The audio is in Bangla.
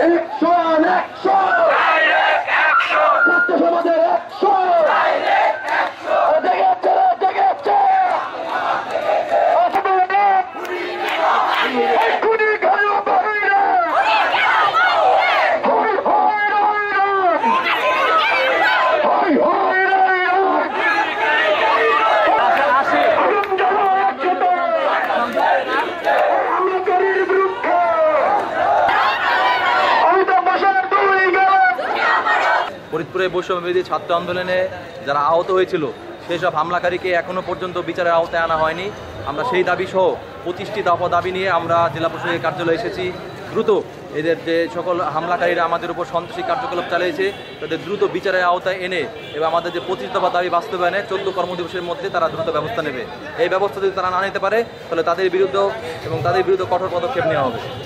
অ্যাকশন অ্যাকশন ডাইরেক্ট অ্যাকশন ছাত্র সমাজের অ্যাকশন ডাইরেক্ট অ্যাকশন জেগেছে জেগেছে এক্ষুনি ঘরে বাইরে হই হই রই রই হই হই রই রই আমলাকারীর বিরুদ্ধে অমিতাভ বসার দুই গেলেন ফরিদপুরে বৈষম্যবিরোধী ছাত্র আন্দোলনে যারা আহত হয়েছিল সেসব হামলাকারীকে এখনো পর্যন্ত বিচারের আওতায় আনা হয়নি। আমরা সেই দাবি সহ 25টি দফা দাবি নিয়ে আমরা জেলা প্রশাসকের কার্যালয়ে এসেছি। দ্রুত এদের যে সকল হামলাকারীরা আমাদের উপর সন্ত্রাসী কার্যকলাপ চালিয়েছে তাদের দ্রুত বিচারের আওতায় এনে এবং আমাদের যে 25 দফা দাবি বাস্তবায়নে 14 কর্মদিবসের মধ্যে তারা দ্রুত ব্যবস্থা নেবে। এই ব্যবস্থা যদি তারা না নিতে পারে তাহলে তাদের বিরুদ্ধে কঠোর পদক্ষেপ নেওয়া হবে।